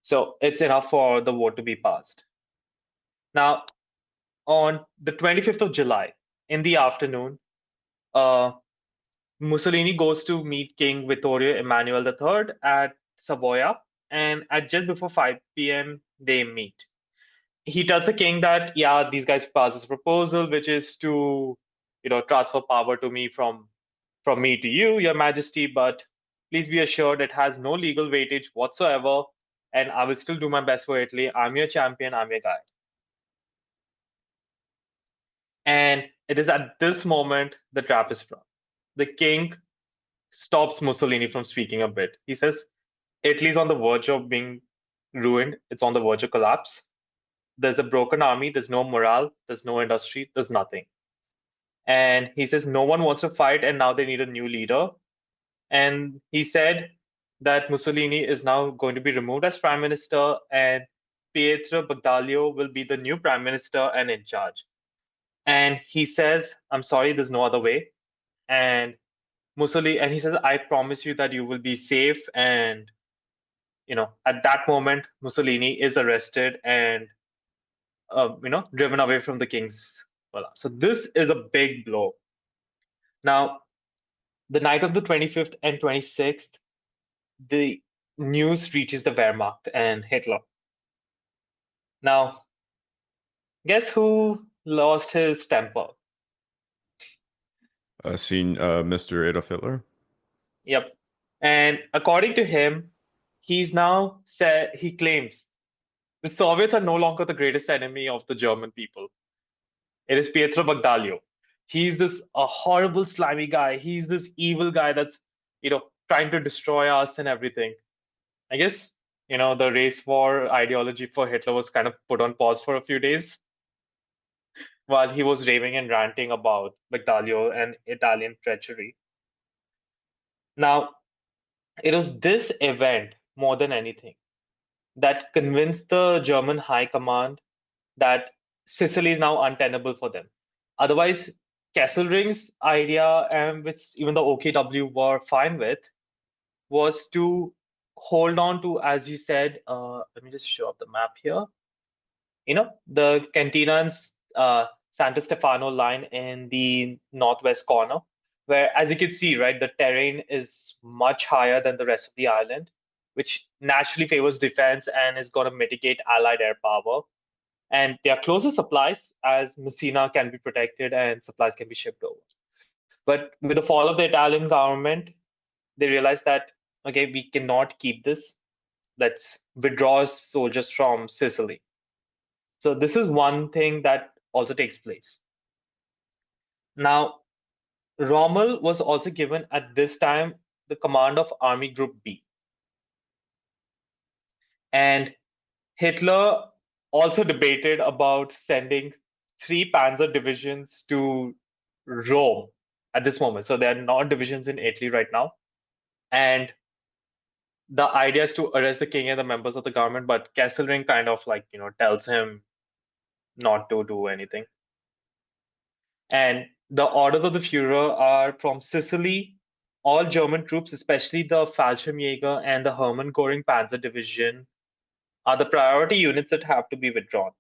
So it's enough for the vote to be passed. Now, on the 25th of July, in the afternoon, uh, Mussolini goes to meet King Vittorio Emanuele III at Savoia, and at just before 5 p.m., they meet. He tells the king that, yeah, these guys passed this proposal, which is to, transfer power to me from me to you, Your Majesty, but please be assured it has no legal weightage whatsoever, and I will still do my best for Italy. I'm your champion, I'm your guy. And it is at this moment the trap is sprung. The king stops Mussolini from speaking a bit. He says, Italy's on the verge of being ruined, it's on the verge of collapse. There's a broken army, there's no morale, there's no industry, there's nothing. And he says, no one wants to fight, and now they need a new leader. And he said that Mussolini is now going to be removed as prime minister, and Pietro Badoglio will be the new prime minister and in charge. And he says, I'm sorry, there's no other way. And he says, I promise you that you will be safe. And, at that moment, Mussolini is arrested and, driven away from the king's. So this is a big blow. Now, the night of the 25th and 26th, the news reaches the Wehrmacht and Hitler. Now, guess who lost his temper? Mr. Adolf Hitler. Yep. And according to him, he claims the Soviets are no longer the greatest enemy of the German people. It is Pietro Badoglio. He's this a horrible, slimy guy. He's this evil guy that's, trying to destroy us and everything. I guess, the race war ideology for Hitler was kind of put on pause for a few days while he was raving and ranting about Badoglio and Italian treachery. Now, it was this event more than anything that convinced the German high command that Sicily is now untenable for them. Otherwise, Kesselring's idea, which even the OKW were fine with, was to hold on to, as you said, let me just show up the map here. The Cantina and Santo Stefano line in the northwest corner, where, as you can see, right, the terrain is much higher than the rest of the island, which naturally favors defense and is going to mitigate Allied air power. And there are closer supplies, as Messina can be protected and supplies can be shipped over. But with the fall of the Italian government, they realized that, okay, we cannot keep this. Let's withdraw soldiers from Sicily. So this is one thing that also takes place. Now, Rommel was also given at this time the command of Army Group B. And Hitler also debated about sending 3 panzer divisions to Rome at this moment. So there are not divisions in Italy right now. And the idea is to arrest the king and the members of the government, but Kesselring kind of tells him not to do anything. And the orders of the Führer are from Sicily, all German troops, especially the Fallschirmjäger and the Hermann Göring Panzer Division, are the priority units that have to be withdrawn.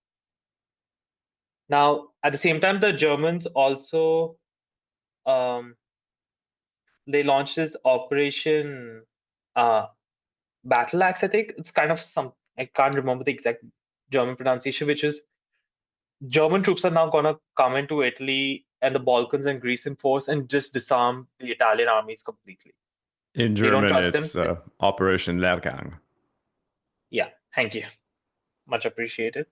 Now, at the same time, the Germans also they launched this Operation Battle Axe. I think it's kind of I can't remember the exact German pronunciation, which is German troops are now going to come into Italy and the Balkans and Greece in force and just disarm the Italian armies completely. In German, it's Operation Lehrgang. Yeah, thank you. Much appreciated.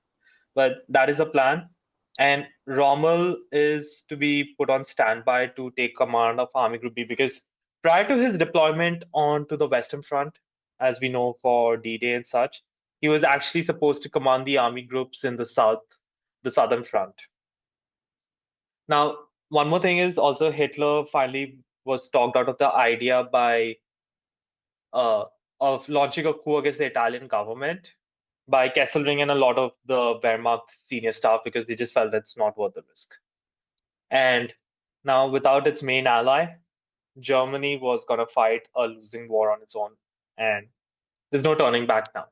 But that is a plan. And Rommel is to be put on standby to take command of Army Group B, because prior to his deployment onto the Western Front, as we know for D-Day and such, he was actually supposed to command the army groups in the south, the Southern Front. Now, one more thing is also Hitler finally was talked out of the idea of launching a coup against the Italian government by Kesselring and a lot of the Wehrmacht senior staff, because they just felt it's not worth the risk. And now, without its main ally, Germany was going to fight a losing war on its own. And there's no turning back now.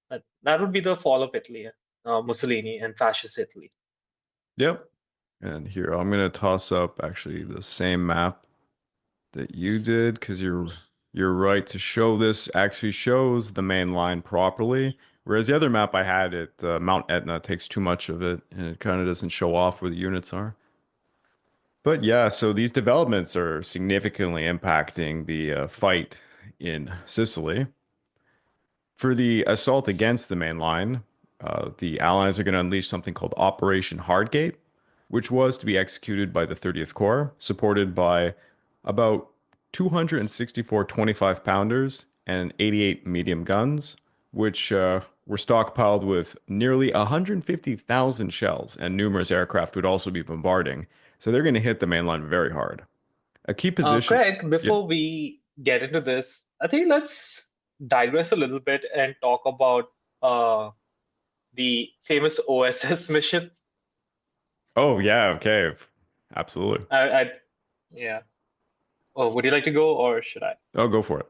That would be the fall of Italy, Mussolini and fascist Italy. Yep. And here I'm gonna toss up actually the same map that you did because you're right to show this actually shows the main line properly. Whereas the other map I had it Mount Etna takes too much of it and it kind of doesn't show off where the units are. But yeah, so these developments are significantly impacting the fight in Sicily. For the assault against the main line, the Allies are going to unleash something called Operation Hardgate, which was to be executed by the 30th Corps, supported by about 264 25-pounders and 88 medium guns, which were stockpiled with nearly 150,000 shells, and numerous aircraft would also be bombarding. So they're going to hit the main line very hard. A key position. Craig, Yep. before we get into this, I think let's digress a little bit and talk about the famous OSS mission. Oh, yeah. Okay. Absolutely. Yeah. Oh, would you like to go or should I? Oh, go for it.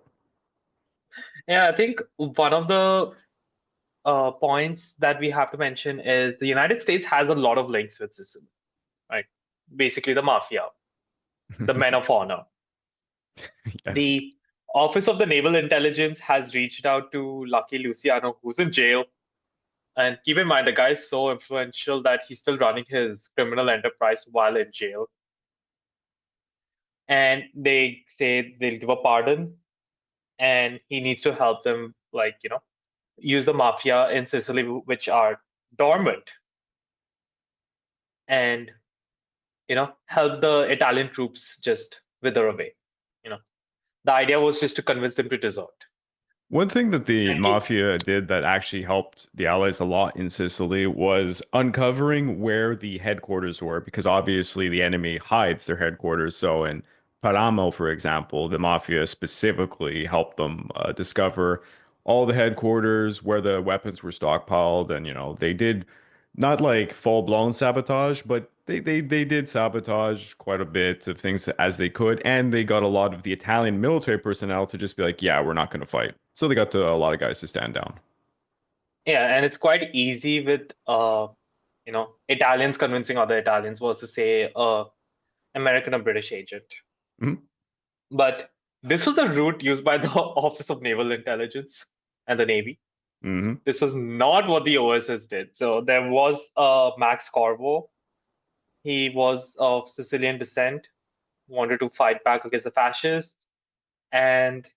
Yeah, I think one of the points that we have to mention is the United States has a lot of links with Sicily, right? Basically, the mafia, the men of honor. Yes. The Office of the Naval Intelligence has reached out to Lucky Luciano, who's in jail. And keep in mind, the guy is so influential that he's still running his criminal enterprise while in jail. And they say they'll give a pardon, and he needs to help them, like, use the mafia in Sicily, which are dormant, and help the Italian troops just wither away. You know, the idea was just to convince them to desert. One thing that the And he, mafia did that actually helped the Allies a lot in Sicily was uncovering where the headquarters were, because obviously the enemy hides their headquarters. So in Paramo, for example, the mafia specifically helped them discover all the headquarters, where the weapons were stockpiled, and they did not like full-blown sabotage, but they did sabotage quite a bit of things as they could, and they got a lot of the Italian military personnel to just be like, yeah, we're not going to fight. So they got a lot of guys to stand down. yeah, and it's quite easy with Italians convincing other Italians versus say American or British agent. Mhm. But this was the route used by the Office of Naval Intelligence and the Navy. Hmm. This was not what the OSS did. So there was Max Corvo. He was of Sicilian descent, wanted to fight back against the fascists, and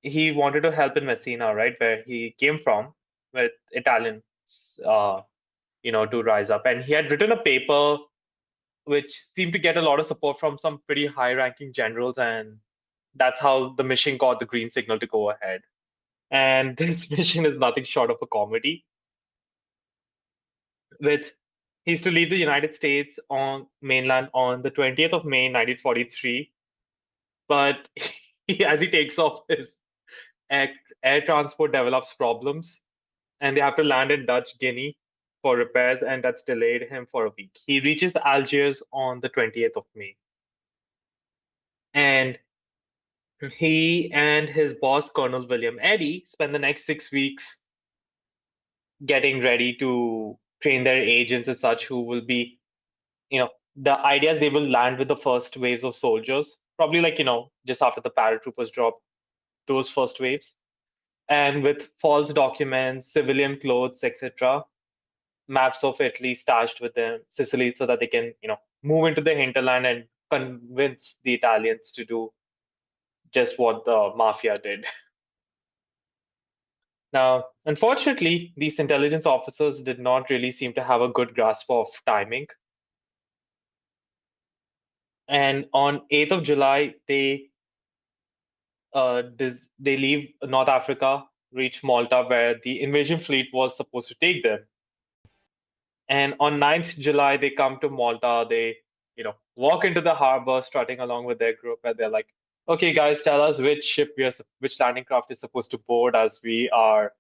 he wanted to help in Messina, right, where he came from, with Italians, uh, to rise up. And he had written a paper which seemed to get a lot of support from some pretty high-ranking generals, and that's how the mission got the green signal to go ahead. And this mission is nothing short of a comedy. With He's to leave the United States on mainland on the 20th of May, 1943. But as he takes off, his air, air transport develops problems, and they have to land in Dutch Guinea for repairs, and that's delayed him for a week. He reaches Algiers on the 20th of May, and he and his boss, Colonel William Eddy, spend the next 6 weeks getting ready to train their agents and such, who will be, the idea is they will land with the first waves of soldiers, probably like, just after the paratroopers drop those first waves, and with false documents, civilian clothes, etc., maps of Italy stashed with them, Sicily, so that they can, move into the hinterland and convince the Italians to do just what the mafia did. Now, unfortunately, these intelligence officers did not really seem to have a good grasp of timing. And on 8th of July, they leave North Africa, reach Malta, where the invasion fleet was supposed to take them. And on 9th July, they come to Malta. They, walk into the harbor, strutting along with their group, and they're like, "Okay, guys, tell us which landing craft is supposed to board, as we are,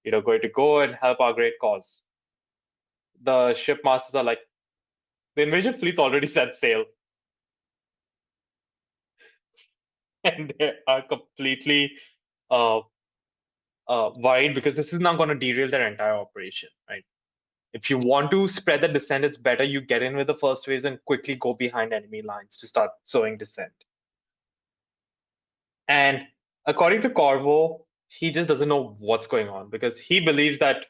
going to go and help our great cause." The shipmasters are like, "The invasion fleet's already set sail," and they are completely uh, worried because this is now going to derail their entire operation, right? If you want to spread the dissent, it's better you get in with the first waves and quickly go behind enemy lines to start sowing dissent. And according to Corvo, he just doesn't know what's going on because he believes that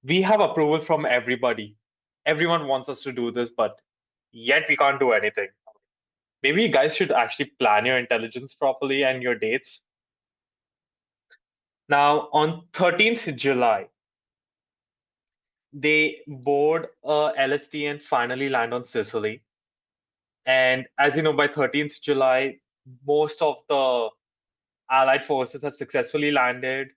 we have approval from everybody. Everyone wants us to do this, but yet we can't do anything. Maybe you guys should actually plan your intelligence properly and your dates. Now, on 13th July, they board LST and finally land on Sicily. And as you know, by 13th July, most of the Allied forces have successfully landed.